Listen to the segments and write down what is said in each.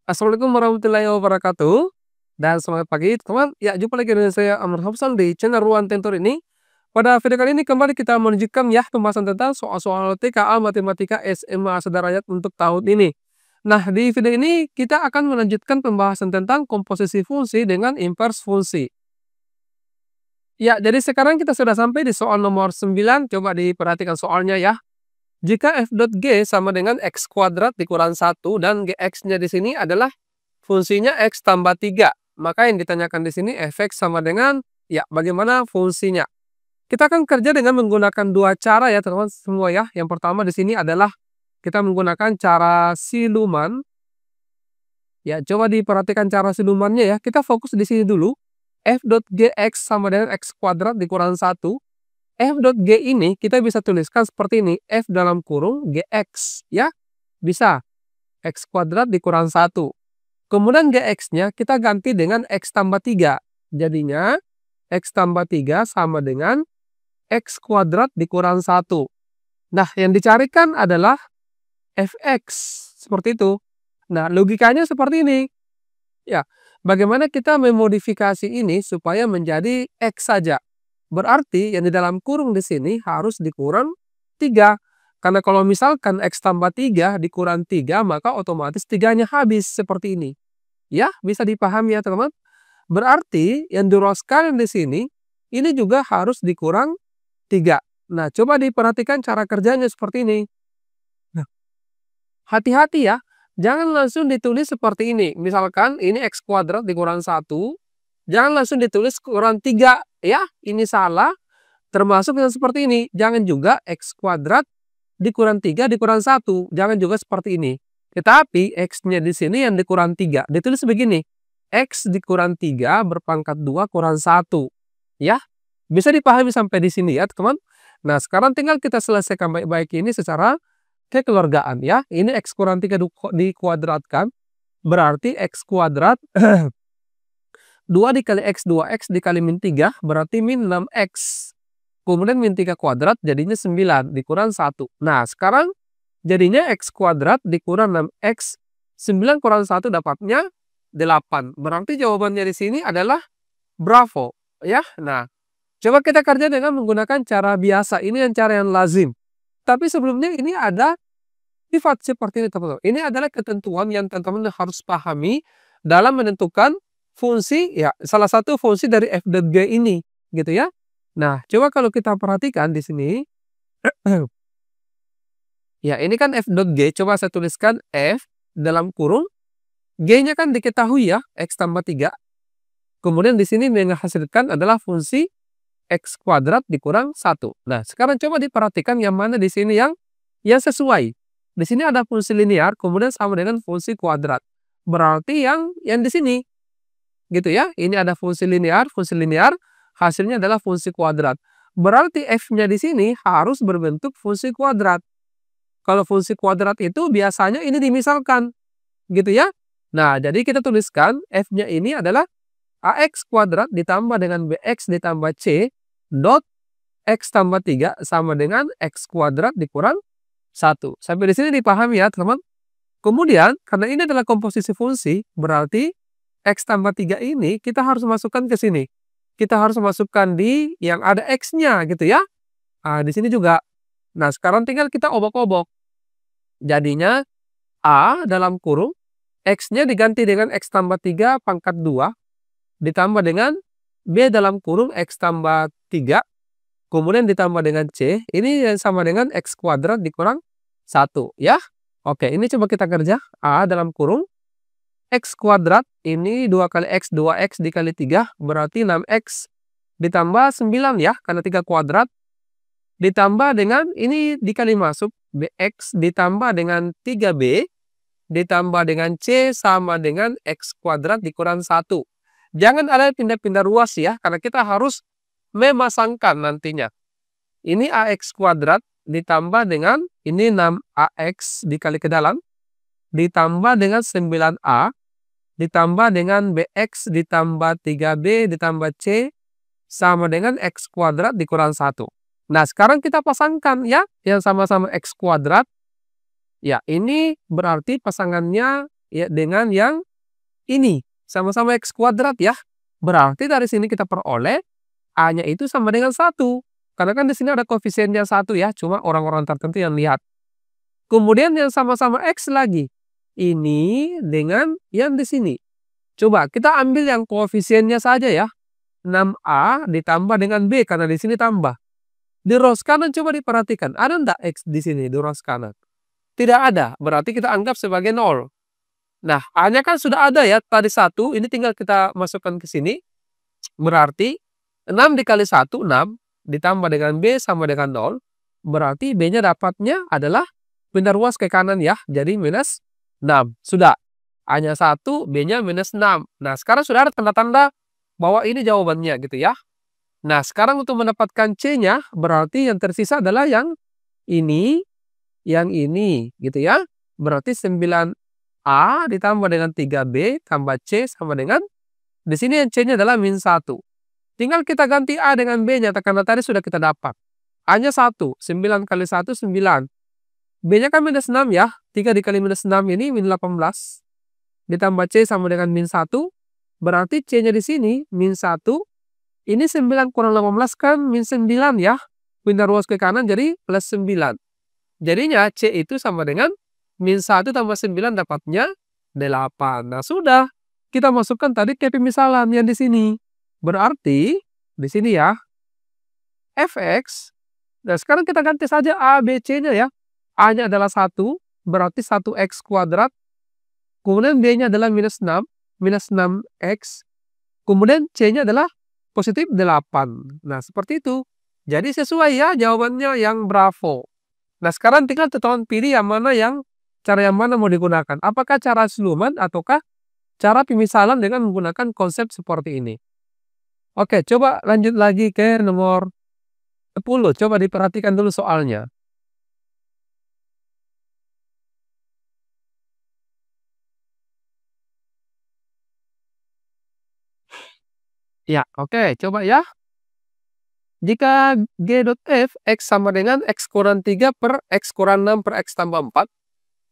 Assalamualaikum warahmatullahi wabarakatuh. Dan semangat pagi teman. Ya, jumpa lagi dengan saya Amr Hafsan di channel Ruang Tentor ini. Pada video kali ini kembali kita melanjutkan ya pembahasan tentang soal-soal TKA Matematika SMA Sederajat untuk tahun ini. Nah, di video ini kita akan melanjutkan pembahasan tentang komposisi fungsi dengan invers fungsi. Ya, jadi sekarang kita sudah sampai di soal nomor 9. Coba diperhatikan soalnya ya. Jika f dot g sama dengan x kuadrat dikurang 1 dan gx-nya di sini adalah fungsinya x tambah 3, maka yang ditanyakan di sini fx sama dengan, ya, bagaimana fungsinya. Kita akan kerja dengan menggunakan dua cara ya teman-teman semua ya. Yang pertama di sini adalah kita menggunakan cara siluman. Ya, coba diperhatikan cara silumannya ya. Kita fokus di sini dulu. F dot gx sama dengan x kuadrat dikurang 1. F dot G ini kita bisa tuliskan seperti ini, F dalam kurung GX, ya. Bisa, X kuadrat dikurang 1. Kemudian GX-nya kita ganti dengan X tambah 3. Jadinya, X tambah 3 sama dengan X kuadrat dikurang 1. Nah, yang dicarikan adalah Fx, seperti itu. Nah, logikanya seperti ini. Ya, bagaimana kita memodifikasi ini supaya menjadi X saja. Berarti yang di dalam kurung di sini harus dikurang 3. Karena kalau misalkan X tambah 3 dikurang 3, maka otomatis 3-nya habis seperti ini. Ya, bisa dipahami ya teman-teman. Berarti yang diruaskan di sini, ini juga harus dikurang 3. Nah, coba diperhatikan cara kerjanya seperti ini. Nah, hati-hati ya. Jangan langsung ditulis seperti ini. Misalkan ini X kuadrat dikurang 1. Jangan langsung ditulis kurang 3, ya, ini salah, termasuk yang seperti ini. Jangan juga X kuadrat dikurang 3 dikurang 1, jangan juga seperti ini. Tetapi X-nya di sini yang dikurang 3, ditulis begini, X dikurang 3 berpangkat 2 kurang 1, ya. Bisa dipahami sampai di sini ya teman. Nah, sekarang tinggal kita selesaikan baik-baik ini secara kekeluargaan ya. Ini X kurang 3 dikuadratkan, berarti X kuadrat 2 dikali X, 2X dikali min 3 berarti min 6X. Kemudian min 3 kuadrat jadinya 9 dikurang 1. Nah, sekarang jadinya X kuadrat dikurang 6X. 9 kurang 1 dapatnya 8. Berarti jawabannya di sini adalah bravo. Ya, nah, coba kita kerja dengan menggunakan cara biasa. Ini yang cara yang lazim. Tapi sebelumnya ini ada sifat seperti ini teman-teman. Ini adalah ketentuan yang teman-teman harus pahami dalam menentukan fungsi, ya, salah satu fungsi dari f dot g ini, gitu ya. Nah, coba kalau kita perhatikan di sini, ya, ini kan f dot g, coba saya tuliskan f dalam kurung, g-nya kan diketahui ya, x tambah 3. Kemudian di sini menghasilkan adalah fungsi x kuadrat dikurang 1. Nah, sekarang coba diperhatikan yang mana di sini yang sesuai. Di sini ada fungsi linear, kemudian sama dengan fungsi kuadrat. Berarti yang di sini, gitu ya. Ini ada fungsi linear, hasilnya adalah fungsi kuadrat. Berarti f-nya di sini harus berbentuk fungsi kuadrat. Kalau fungsi kuadrat itu biasanya ini dimisalkan, gitu ya. Nah, jadi kita tuliskan f-nya ini adalah ax kuadrat ditambah dengan bx ditambah c dot x tambah 3 sama dengan x kuadrat dikurang 1. Sampai di sini dipahami ya, teman-teman. Kemudian, karena ini adalah komposisi fungsi, berarti X tambah 3 ini kita harus masukkan ke sini. Kita harus masukkan di yang ada X-nya gitu ya. Nah, di sini juga. Nah, sekarang tinggal kita obok-obok. Jadinya A dalam kurung, X-nya diganti dengan X tambah 3 pangkat 2, ditambah dengan B dalam kurung X tambah 3, kemudian ditambah dengan C, ini sama dengan X kuadrat dikurang 1 ya. Oke, ini coba kita kerja. A dalam kurung, X kuadrat ini 2 kali X, 2X dikali 3 berarti 6X ditambah 9 ya, karena 3 kuadrat. Ditambah dengan ini dikali masuk, BX ditambah dengan 3B ditambah dengan C sama dengan X kuadrat dikurang 1. Jangan ada pindah-pindah ruas ya, karena kita harus memasangkan nantinya. Ini AX kuadrat ditambah dengan ini 6AX dikali ke dalam, ditambah dengan 9A, ditambah dengan BX ditambah 3B ditambah C sama dengan X kuadrat dikurang 1. Nah, sekarang kita pasangkan ya, yang sama-sama X kuadrat. Ya, ini berarti pasangannya ya dengan yang ini, sama-sama X kuadrat ya. Berarti dari sini kita peroleh A-nya itu sama dengan 1. Karena kan di sini ada koefisiennya 1 ya, cuma orang-orang tertentu yang lihat. Kemudian yang sama-sama X lagi. Ini dengan yang di sini. Coba kita ambil yang koefisiennya saja ya. 6A ditambah dengan B karena di sini tambah. Di rows kanan coba diperhatikan, ada enggak X di sini di rows kanan? Tidak ada, berarti kita anggap sebagai 0. Nah, A-nya kan sudah ada ya, tadi 1, ini tinggal kita masukkan ke sini. Berarti 6 dikali 1, 6, ditambah dengan B sama dengan 0. Berarti B-nya dapatnya adalah pindah ruas ke kanan ya, jadi minus 6. Sudah, A-nya 1, B-nya minus 6. Nah, sekarang sudah ada tanda-tanda bahwa ini jawabannya gitu ya. Nah, sekarang untuk mendapatkan C-nya, berarti yang tersisa adalah yang ini gitu ya. Berarti 9A ditambah dengan 3B tambah C sama dengan, di sini yang C-nya adalah min 1. Tinggal kita ganti A dengan B-nya, karena tadi sudah kita dapat. A-nya 1, 9 kali 1, 9. B-nya kan minus 6 ya, 3 dikali minus 6 ini min 18. Ditambah C sama dengan min 1, berarti C-nya di sini min 1. Ini 9 kurang 18 kan min 9 ya. Pindah ruas ke kanan jadi plus 9. Jadinya C itu sama dengan min 1 tambah 9 dapatnya 8. Nah sudah. Kita masukkan tadi ke pemisalan yang di sini. Berarti di sini ya. Fx. Nah sekarang kita ganti saja A, B, C-nya ya. A-nya adalah 1. Berarti 1x kuadrat. Kemudian B-nya adalah minus 6. Minus 6x. Kemudian C-nya adalah positif 8. Nah, seperti itu. Jadi sesuai ya jawabannya yang bravo. Nah, sekarang tinggal teman pilih cara yang mana mau digunakan. Apakah cara siluman ataukah cara pemisalan dengan menggunakan konsep seperti ini. Oke, coba lanjut lagi ke nomor 10. Coba diperhatikan dulu soalnya. Ya, oke, coba ya. Jika G.F X sama dengan X kurang 3 per X kurang 6 per X tambah 4.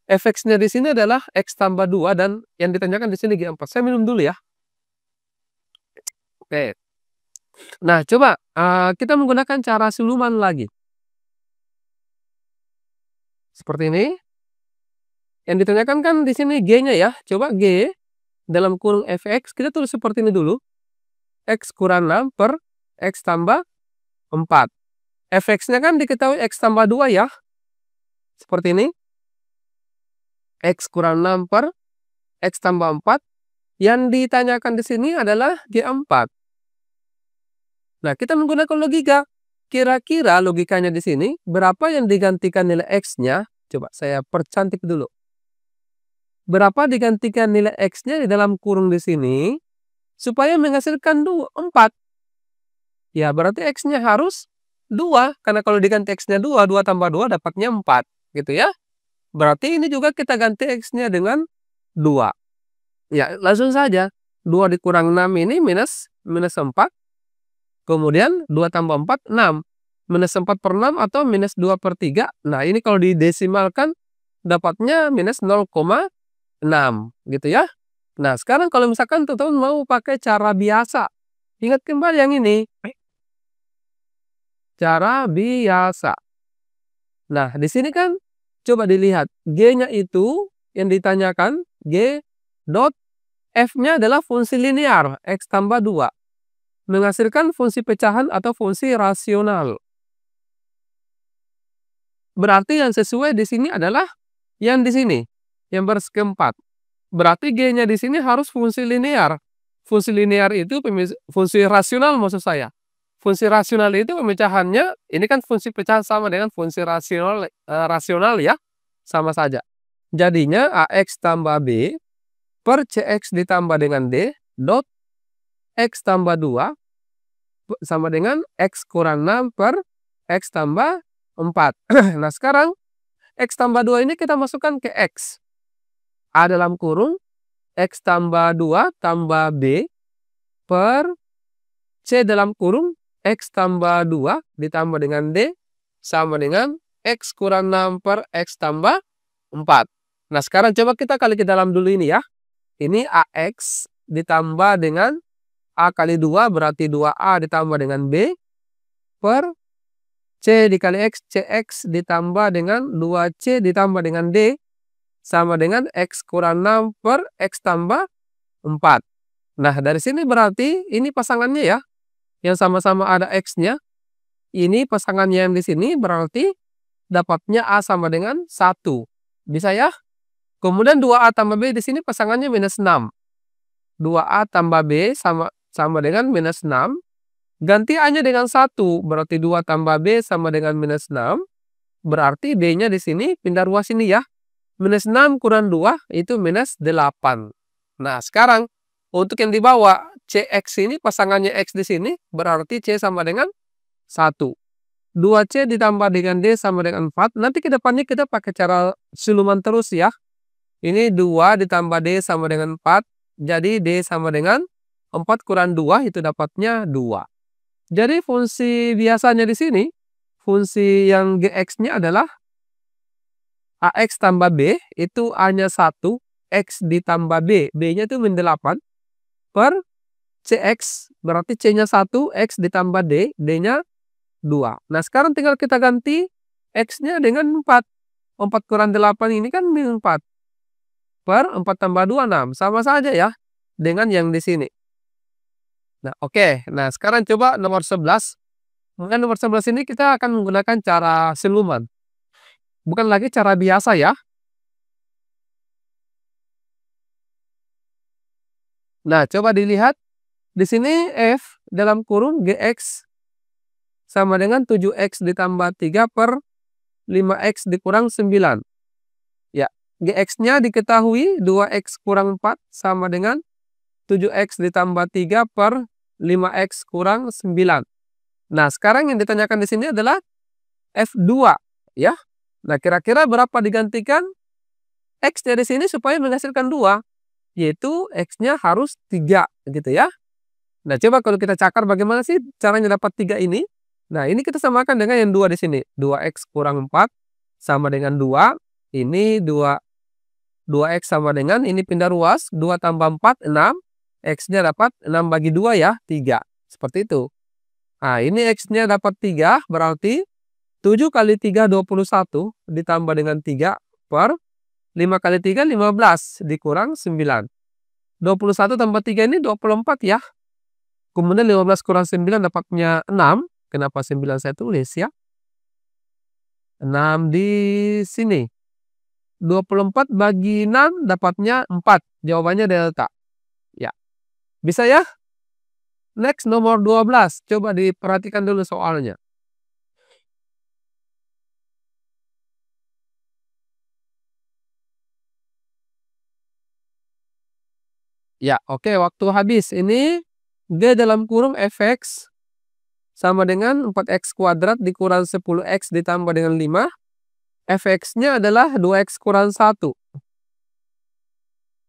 Fx-nya di sini adalah X tambah 2 dan yang ditanyakan di sini G4. Saya minum dulu ya. Oke. Nah, coba kita menggunakan cara siluman lagi. Seperti ini. Yang ditanyakan kan di sini G-nya ya. Coba G dalam kurung Fx kita tulis seperti ini dulu. X kurang 6 per X tambah 4. Fx-nya kan diketahui X tambah 2 ya. Seperti ini. X kurang 6 per X tambah 4. Yang ditanyakan di sini adalah G4. Nah, kita menggunakan logika. Kira-kira logikanya di sini, berapa yang digantikan nilai X-nya? Coba saya percantik dulu. Berapa digantikan nilai X-nya di dalam kurung di sini, supaya menghasilkan 4. Ya, berarti X-nya harus 2. Karena kalau diganti X-nya 2, 2 tambah 2 dapatnya 4. Gitu ya. Berarti ini juga kita ganti X-nya dengan 2. Ya, langsung saja. 2 dikurang 6 ini minus 4. Kemudian 2 tambah 4, 6. Minus 4 per 6 atau minus 2 per 3. Nah, ini kalau didesimalkan dapatnya minus 0,6. Gitu ya. Nah, sekarang kalau misalkan teman-teman mau pakai cara biasa. Ingat kembali yang ini. Cara biasa. Nah, di sini kan coba dilihat. G-nya itu yang ditanyakan. G dot F-nya adalah fungsi linear. X tambah 2. Menghasilkan fungsi pecahan atau fungsi rasional. Berarti yang sesuai di sini adalah yang di sini, yang baris keempat. Berarti G-nya di sini harus fungsi linear. Fungsi linear itu fungsi rasional maksud saya. Fungsi rasional itu pemecahannya, ini kan fungsi pecahan sama dengan fungsi rasional ya, sama saja. Jadinya AX tambah B per CX ditambah dengan D dot X tambah 2 sama dengan X kurang 6 per X tambah 4. Nah sekarang X tambah 2 ini kita masukkan ke X. A dalam kurung X tambah 2 tambah B per C dalam kurung X tambah 2 ditambah dengan D sama dengan X kurang 6 per X tambah 4. Nah, sekarang coba kita kali ke dalam dulu ini ya. Ini AX ditambah dengan A kali 2 berarti 2A ditambah dengan B per C dikali X, CX ditambah dengan 2C ditambah dengan D sama dengan X kurang 6 per X tambah 4. Nah, dari sini berarti ini pasangannya ya, yang sama-sama ada X-nya. Ini pasangannya yang di sini berarti dapatnya A sama dengan 1. Bisa ya? Kemudian 2A tambah B di sini pasangannya minus 6. 2A tambah B sama sama dengan minus 6. Ganti A-nya dengan 1, berarti 2 tambah B sama dengan minus 6. Berarti B-nya di sini pindah ruas ini ya. Minus 6 kurang 2 itu minus 8. Nah, sekarang untuk yang di bawah CX ini pasangannya X di sini berarti C sama dengan 1. 2C ditambah dengan D sama dengan 4. Nanti ke depannya kita pakai cara siluman terus ya. Ini 2 ditambah D sama dengan 4. Jadi D sama dengan 4 kurang 2 itu dapatnya 2. Jadi fungsi biasanya di sini, fungsi yang GX-nya adalah AX tambah B, itu A-nya 1, X ditambah B, B-nya itu min 8, per CX, berarti C-nya 1, X ditambah D, D-nya 2. Nah, sekarang tinggal kita ganti X-nya dengan 4. 4 kurang 8 ini kan min 4. Per 4 tambah 2, 6. Sama saja ya dengan yang di sini. Nah, oke. Nah, sekarang coba nomor 11. Dengan nomor 11 ini kita akan menggunakan cara siluman. Bukan lagi cara biasa ya. Nah, coba dilihat. Di sini F dalam kurung GX sama dengan 7X ditambah 3 per 5X dikurang 9. Ya, GX-nya diketahui 2X kurang 4 sama dengan 7X ditambah 3 per 5X kurang 9. Nah, sekarang yang ditanyakan di sini adalah F2 ya. Nah, kira-kira berapa digantikan X dari sini supaya menghasilkan 2? Yaitu X-nya harus 3 gitu ya. Nah, coba kalau kita cakar bagaimana sih caranya dapat 3 ini? Nah, ini kita samakan dengan yang 2 di sini. 2X kurang 4 sama dengan 2. Ini 2X sama dengan, ini pindah ruas. 2 tambah 4, 6. X-nya dapat 6 bagi 2 ya, 3. Seperti itu. Nah, ini X-nya dapat 3, berarti 7 kali 3, 21. Ditambah dengan 3 per 5 kali 3, 15. Dikurang 9. 21 tambah 3 ini 24 ya. Kemudian 15 kurang 9 dapatnya 6. Kenapa 9 saya tulis ya? 6 di sini. 24 bagi 6 dapatnya 4. Jawabannya delta. Ya. Bisa ya? Next nomor 12. Coba diperhatikan dulu soalnya. Ya, oke, waktu habis. Ini G dalam kurung Fx sama dengan 4X kuadrat dikurang 10X ditambah dengan 5. Fx-nya adalah 2X kurang 1.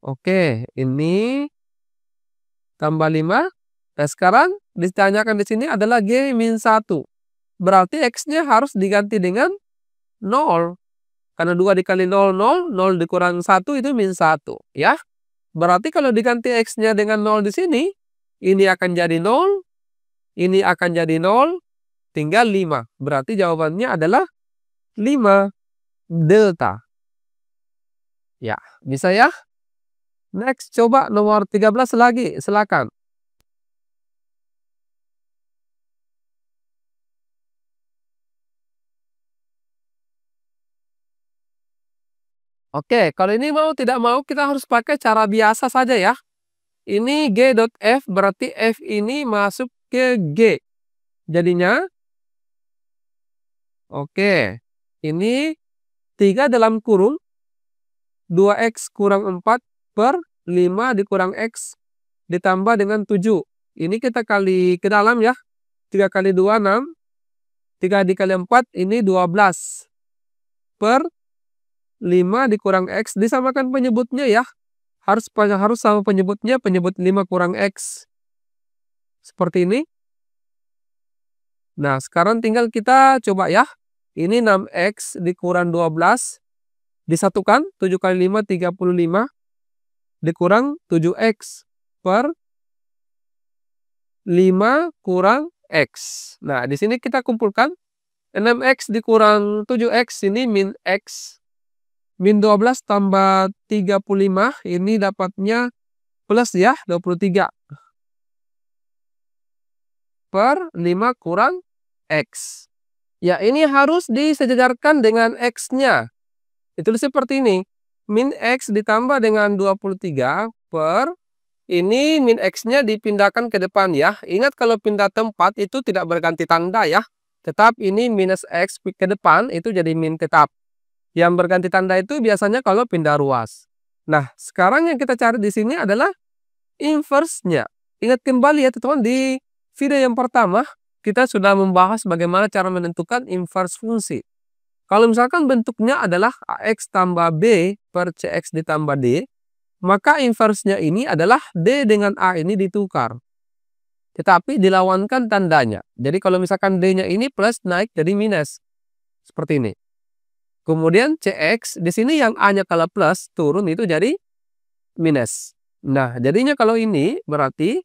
Oke, ini tambah 5. Nah, sekarang ditanyakan di sini adalah G min 1. Berarti X-nya harus diganti dengan 0. Karena 2 dikali 0, 0. 0 dikurang 1 itu min 1. Ya. Berarti kalau diganti X-nya dengan 0 di sini, ini akan jadi 0. Ini akan jadi 0. Tinggal 5. Berarti jawabannya adalah 5. Delta. Ya, bisa ya? Next, coba nomor 13 lagi. Silakan. Oke, kalau ini mau tidak mau kita harus pakai cara biasa saja ya. Ini G dot F berarti F ini masuk ke G. Jadinya, oke, ini 3 dalam kurung 2X kurang 4 per 5 dikurang X ditambah dengan 7. Ini kita kali ke dalam ya. 3 kali 2, 6. 3 dikali 4 ini 12. Per 5 dikurang X. Disamakan penyebutnya ya. Harus sama penyebutnya. Penyebut 5 kurang X. Seperti ini. Nah, sekarang tinggal kita coba ya. Ini 6X dikurang 12. Disatukan 7 kali 5 35 dikurang 7x per 5 kurang x. Nah, di sini kita kumpulkan 6x dikurang 7x ini min x. Min 12 tambah 35 ini dapatnya plus ya 23 per 5 kurang x. Ya, ini harus disejajarkan dengan x-nya. Itu seperti ini. Min x ditambah dengan 23 per ini min x-nya dipindahkan ke depan ya. Ingat kalau pindah tempat itu tidak berganti tanda ya. Tetap ini minus x ke depan itu jadi min tetap. Yang berganti tanda itu biasanya kalau pindah ruas. Nah, sekarang yang kita cari di sini adalah inverse-nya. Ingat kembali ya teman-teman, di video yang pertama kita sudah membahas bagaimana cara menentukan inverse fungsi. Kalau misalkan bentuknya adalah AX tambah B per CX ditambah D, maka inverse-nya ini adalah D dengan A ini ditukar. Tetapi dilawankan tandanya. Jadi kalau misalkan D-nya ini plus naik jadi minus. Seperti ini. Kemudian CX, di sini yang A-nya kalau plus turun itu jadi minus. Nah, jadinya kalau ini berarti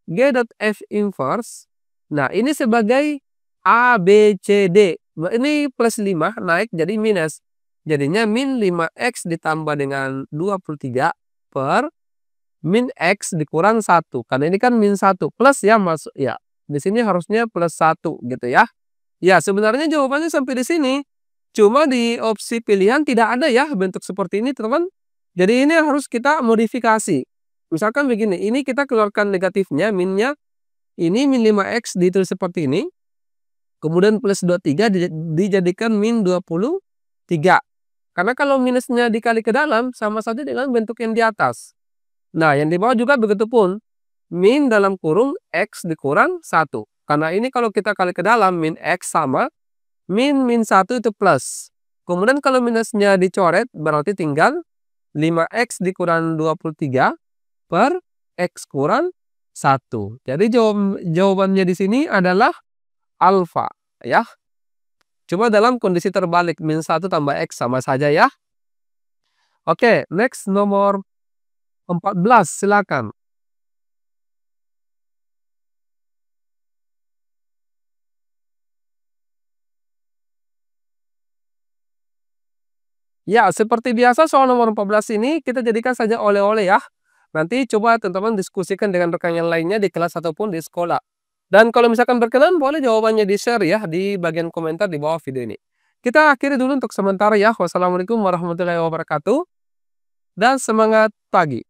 G dot F inverse. Nah, ini sebagai A, B, C, D. Ini plus 5 naik jadi minus. Jadinya min 5x ditambah dengan 23 per min x dikurang 1. Karena ini kan min 1 plus ya masuk ya. Di sini harusnya plus 1 gitu ya. Ya, sebenarnya jawabannya sampai di sini. Cuma di opsi pilihan tidak ada ya bentuk seperti ini, teman-teman. Jadi ini harus kita modifikasi. Misalkan begini, ini kita keluarkan negatifnya, minnya ini min 5x ditulis seperti ini. Kemudian plus 23 dijadikan min 23. Karena kalau minusnya dikali ke dalam sama saja dengan bentuk yang di atas. Nah, yang di bawah juga begitu pun. Min dalam kurung x dikurang 1. Karena ini kalau kita kali ke dalam min x sama min 1 itu plus. Kemudian kalau minusnya dicoret berarti tinggal 5x dikurang 23 per x kurang 1. Jadi jawabannya di sini adalah alfa ya. Coba dalam kondisi terbalik min 1 tambah x sama saja ya. Oke, next nomor 14 silakan. Ya, seperti biasa soal nomor 14 ini kita jadikan saja oleh-oleh ya. Nanti coba teman-teman diskusikan dengan rekan yang lainnya di kelas ataupun di sekolah. Dan kalau misalkan berkenan boleh jawabannya di-share ya di bagian komentar di bawah video ini. Kita akhiri dulu untuk sementara ya. Wassalamualaikum warahmatullahi wabarakatuh. Dan semangat pagi.